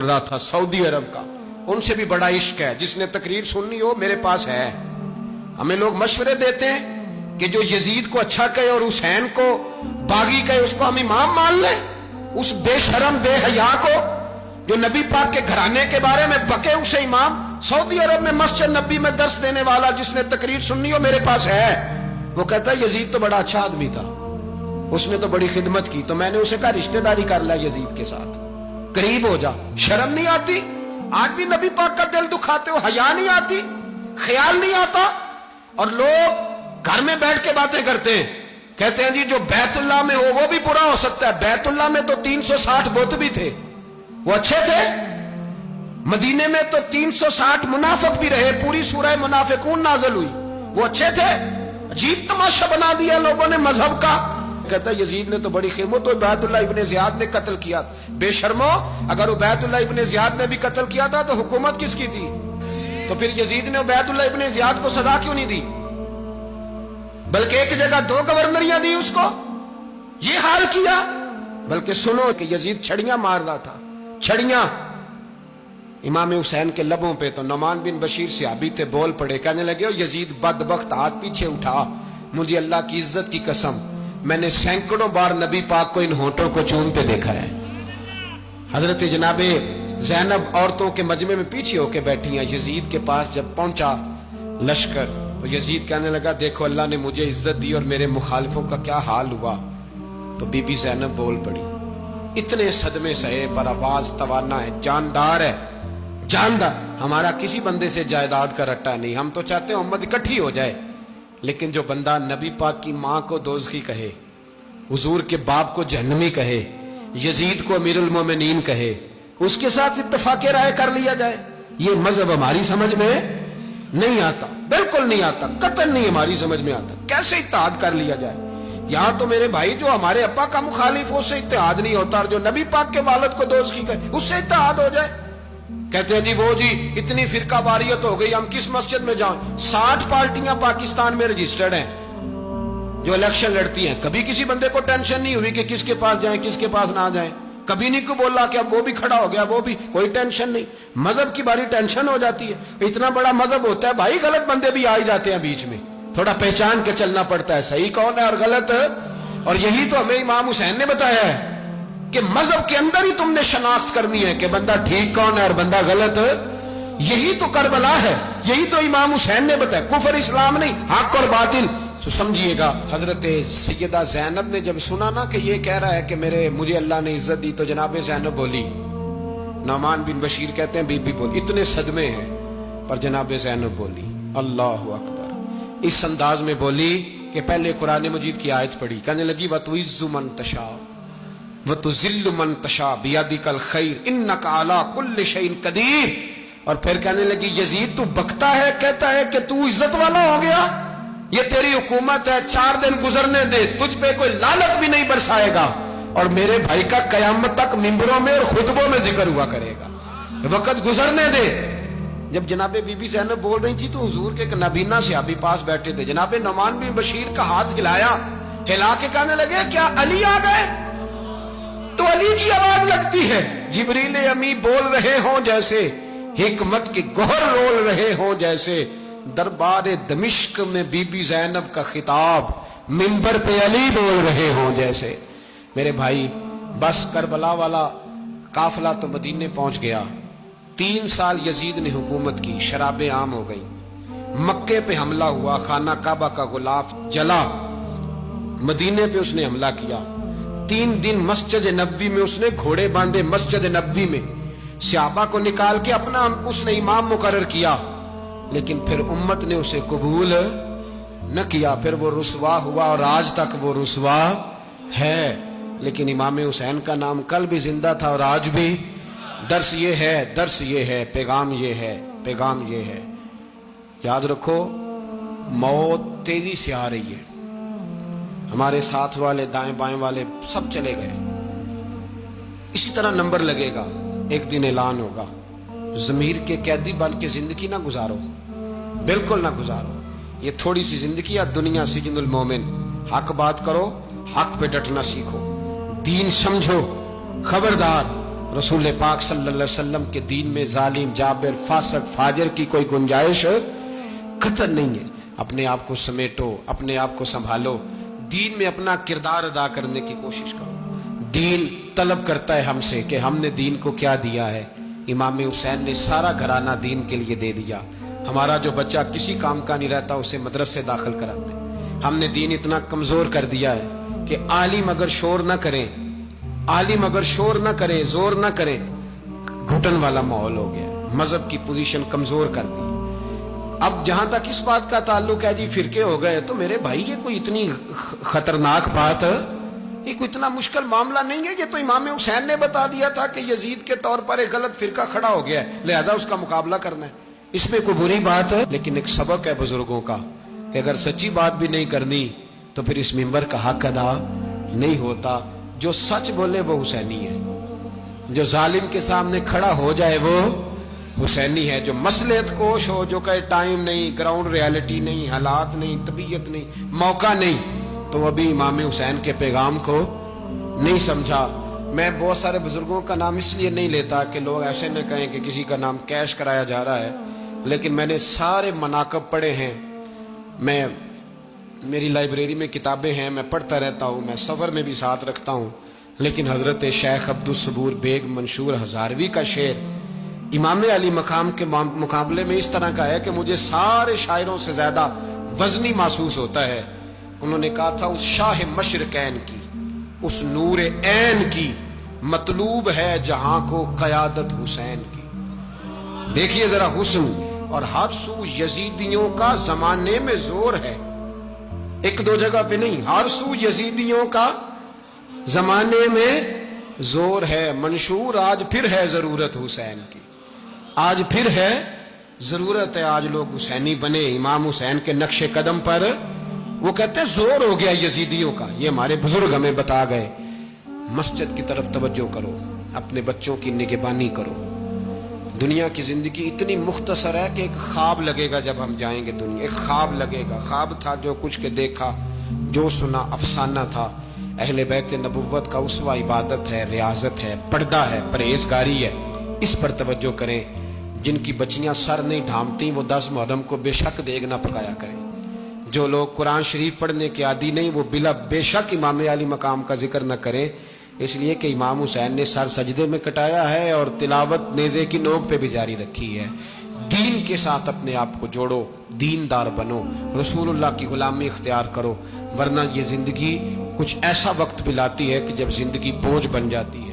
रहा था सऊदी अरब का, उनसे भी बड़ा इश्क है। जिसने तकरीर सुननी हो मेरे पास है। हमें लोग मशवरे देते हैं कि जो यजीद को अच्छा कहे और हुसैन को बागी कहे उसको हम इमाम मान लें। उस बेशरम बेहया को जो नबी पाक के घराने के बारे में बके उसे इमाम। सऊदी अरब में मस्जिद नबी में दर्श देने वाला जिसने तकरीर सुननी हो मेरे पास है। वो कहता है यजीद तो बड़ा अच्छा आदमी था, उसने तो बड़ी खिदमत की, तो मैंने उसे कहा रिश्तेदारी कर ला यजीद के साथ, करीब हो जा। शर्म नहीं आती? आज भी नबी पाक का दिल दुखाते हो, हया नहीं आती, ख्याल नहीं आता। और लोग घर में बैठ के बातें करते हैं, कहते हैं जी जो बैतुल्लाह में हो वो भी बुरा हो सकता है। बैतुल्लाह में तो 360 बुत भी थे, वो अच्छे थे। मदीने में तो 360 मुनाफिक भी रहे, पूरी सूरह मुनाफिकून नाज़िल हुई, वो अच्छे थे। अजीब तमाशा बना दिया लोगों ने मजहब का। कहता है यजीद ने तो बड़ी खिदमत, तो उबैदुल्लाह इब्ने ज़ियाद ने कत्ल किया। बेशर्मो, अगर उबैदुल्लाह इब्ने ज़ियाद ने भी कत्ल किया था तो हुकूमत किसकी थी? तो फिर यजीद ने उबैदुल्लाह इब्ने ज़ियाद को सजा क्यों नहीं दी, बल्कि एक जगह 2 गवर्नरियां दी उसको? ये हाल किया। बल्कि सुनो कि यजीद छड़ियां मार रहा था, छड़ियां। इमाम हुसैन के लबों पे तो नुमान बिन बशीर सहाबी थे, बोल पड़े, कहने लगे ओ यजीद बदबख्त, हाथ पीछे उठा, मुझे अल्लाह की इज्जत की कसम मैंने सैकड़ों बार नबी पाक को इन होठों को चूमते देखा है। हजरत जनाबे ज़ैनब औरतों के मजमे में पीछे होके बैठी हैं। यजीद के पास जब पहुंचा लश्कर तो यजीद कहने लगा देखो अल्लाह ने मुझे इज्जत दी और मेरे मुखालिफों का क्या हाल हुआ। तो बीबी ज़ैनब बोल पड़ी, इतने सदमे सहे पर आवाज तवाना है, जानदार है, जानदार। हमारा किसी बंदे से जायदाद का रट्टा नहीं, हम तो चाहते हैं उम्मत इकट्ठी हो जाए। लेकिन जो बंदा नबी पाक की माँ को दोज़खी कहे, हुजूर के बाप को जहन्नमी कहे, यजीद को अमीरुल मोमिनीन कहे, उसके साथ इत्तफाक़े राय कर लिया जाए, ये मजहब हमारी समझ में नहीं आता, बिल्कुल नहीं आता, कतई नहीं हमारी समझ में आता। कैसे इत्तेहाद कर लिया जाए? यहां तो मेरे भाई जो हमारे अब्बा का मुखालिफ हो उससे इत्तेहाद नहीं होता, और जो नबी पाक के वालिद को दोज़खी कहे उससे इत्तेहाद हो जाए। कहते हैं जी वो जी इतनी फिरका वारियत हो गई, हम किस मस्जिद में जाएं? 60 पार्टियां पाकिस्तान में रजिस्टर्ड हैं जो इलेक्शन लड़ती हैं। कभी किसी बंदे को टेंशन नहीं हुई कि किसके पास जाएं किसके पास ना जाएं। कभी नहीं को बोला कि अब वो भी खड़ा हो गया, वो भी, कोई टेंशन नहीं। मजहब की बारी टेंशन हो जाती है। इतना बड़ा मजहब होता है भाई, गलत बंदे भी आ ही जाते हैं बीच में, थोड़ा पहचान के चलना पड़ता है सही कौन है और गलत। और यही तो हमें इमाम हुसैन ने बताया है कि मजहब के अंदर ही तुमने शनाख्त करनी है कि बंदा ठीक कौन है और बंदा गलत। यही तो करबला है, यही तो इमाम हुसैन ने बताया, कुफर इस्लाम नहीं, हक और बातिल। तो समझिएगा, हजरत सैयदा ज़ैनब ने जब सुना ना कि ये कह रहा है कि मुझे अल्लाह ने इज्जत दी, तो जनाबे ज़ैनब बोली, नुमान बिन बशीर कहते हैं बीबी बोली, इतने सदमे हैं पर जनाबे ज़ैनब बोली अल्लाह अकबर, इस अंदाज में बोली कि पहले कुरान मजीद की आयत पढ़ी, कहने लगी वतुइज़्ज़ु मन तशा वतुज़िल्लु मन तशा बियदिकल खैर इन्नका अला कुल्लि शैइन कदीर। और फिर कहने लगी यजीद तू बकता है, कहता है कि तू इज्जत वाला हो गया, ये तेरी हुकूमत है, 4 दिन गुजरने दे, तुझ पे कोई लानत भी नहीं बरसाएगा, और मेरे भाई का कयामत तक मिंबरों में और खुतबों में जिक्र हुआ करेगा, वक्त गुजरने दे। जब जनाबे बीबी ज़ैनब बोल रही थी तो हुजूर के नबीना सहाबी पास बैठे थे, जनाबे नुमान बिन बशीर का हाथ हिलाया, हिला के कहने लगे क्या अली आ गए? तो अली की आवाज लगती है, जिब्रील अमी बोल रहे हों जैसे, हिकमत के गोहर रोल रहे हों जैसे, दरबार दमिश्क में बीबी ज़ैनब का खिताब, मिंबर पे अली बोल रहे हों जैसे। मेरे भाई बस करबला वाला काफिला तो मदीने पहुंच गया। 3 साल यजीद ने हुकूमत की, शराबें आम हो गई, मक्के पे हमला हुआ, खाना काबा का गुलाफ जला, मदीने पे उसने हमला किया। 3 दिन मस्जिद नबवी में उसने घोड़े बांधे, मस्जिद नबवी में सहाबा को निकाल के अपना उसने इमाम मुकर्रर किया, लेकिन फिर उम्मत ने उसे कबूल न किया, फिर वो रुसवा हुआ और आज तक वो रुसवा है। लेकिन इमाम हुसैन का नाम कल भी जिंदा था और आज भी। दर्स ये है, दर्स ये है, पैगाम ये है, पैगाम ये है, याद रखो मौत तेजी से आ रही है। हमारे साथ वाले दाएं बाएं वाले सब चले गए, इसी तरह नंबर लगेगा, एक दिन ऐलान होगा। ज़मीर के कैदी बन के जिंदगी ना गुजारो, बिल्कुल ना गुजारो। ये थोड़ी सी जिंदगी है दुनिया सिजनुल मोमिन। हक बात करो, हक पे डटना सीखो, दीन समझो, खबरदार रसूल पाक सल्लल्लाहु अलैहि वसल्लम के दीन में जालिम, जाबिर, फासिक, फाजिर की कोई गुंजाइश कतई नहीं है। अपने आप को समेटो, अपने आप को संभालो, दीन में अपना किरदार अदा करने की कोशिश करो। दीन तलब करता है हमसे कि हमने दीन को क्या दिया है। इमाम हुसैन ने सारा घराना दीन के लिए दे दिया। हमारा जो बच्चा किसी काम का नहीं रहता उसे मदरसे दाखिल कराते। हमने दीन इतना कमजोर कर दिया है कि आलिम अगर शोर ना करें, आलिम अगर शोर ना करें, जोर ना करें, घुटन वाला माहौल हो गया। मजहब की पोजीशन कमजोर कर दी। अब जहां तक इस बात का ताल्लुक है जी फिरके हो गए, तो मेरे भाई ये कोई इतनी खतरनाक बात है, ये कोई इतना मुश्किल मामला नहीं है। ये तो इमाम हुसैन ने बता दिया था कि यजीद के तौर पर एक गलत फिरका खड़ा हो गया है, लिहाजा उसका मुकाबला करना है। इसमें कोई बुरी बात है, लेकिन एक सबक है बुजुर्गों का कि अगर सच्ची बात भी नहीं करनी तो फिर इस मिंबर का हक अदा नहीं होता। जो सच बोले वो हुसैनी है, जो जालिम के सामने खड़ा हो जाए वो हुसैनी है। जो मसलहत कोश हो, जो कहे टाइम नहीं, ग्राउंड रियलिटी नहीं, हालात नहीं, तबीयत नहीं, मौका नहीं, तो अभी इमाम हुसैन के पैगाम को नहीं समझा। मैं बहुत सारे बुजुर्गों का नाम इसलिए नहीं लेता कि लोग ऐसे न कहें कि किसी का नाम कैश कराया जा रहा है, लेकिन मैंने सारे मनाकब पढ़े हैं। मेरी लाइब्रेरी में किताबें हैं, मैं पढ़ता रहता हूँ, मैं सफ़र में भी साथ रखता हूँ। लेकिन हज़रत शेख अब्दुल सबूर बेग मंशूर हज़ारवी का शेर इमाम अली मकाम के मुकाबले में इस तरह का है कि मुझे सारे शायरों से ज्यादा वजनी महसूस होता है। उन्होंने कहा था, उस शाह मशरकैन की, उस नूर ऐन की मतलूब है जहां को क़यादत हुसैन की। देखिए जरा हुस्न, और हर सू यजीदियों का जमाने में जोर है। एक दो जगह पे नहीं, हर सू यजीदियों का जमाने में जोर है। मंशूर आज फिर है जरूरत हुसैन की, आज फिर है जरूरत है। आज लोग हुसैनी बने, इमाम हुसैन के नक्शे कदम पर। वो कहते हैं जोर हो गया यजीदियों का। ये हमारे बुजुर्ग हमें बता गए। मस्जिद की तरफ तवज्जो करो, अपने बच्चों की निगहबानी करो। दुनिया की जिंदगी इतनी मुख्तसर है कि एक ख्वाब लगेगा जब हम जाएंगे दुनिया, एक ख्वाब लगेगा। ख्वाब था जो कुछ के देखा, जो सुना अफसाना था। अहले बैत नबुव्वत का उसवा इबादत है, रियाजत है, पर्दा है, परहेजगारी है। इस पर तवज्जो करें। जिनकी बच्चियां सर नहीं ढांपती वो 10 मुहर्रम को बेशक देग ना पकाया करें। जो लोग कुरान शरीफ पढ़ने के आदी नहीं वो बिला बेशक इमाम अली मकाम का जिक्र न करें, इसलिए कि इमाम हुसैन ने सर सजदे में कटाया है और तिलावत नेज़े की नोक पे भी जारी रखी है। दीन के साथ अपने आप को जोड़ो, दीनदार बनो, रसूलुल्लाह की गुलामी इख्तियार करो, वरना ये जिंदगी कुछ ऐसा वक्त भी लाती है कि जब जिंदगी बोझ बन जाती है।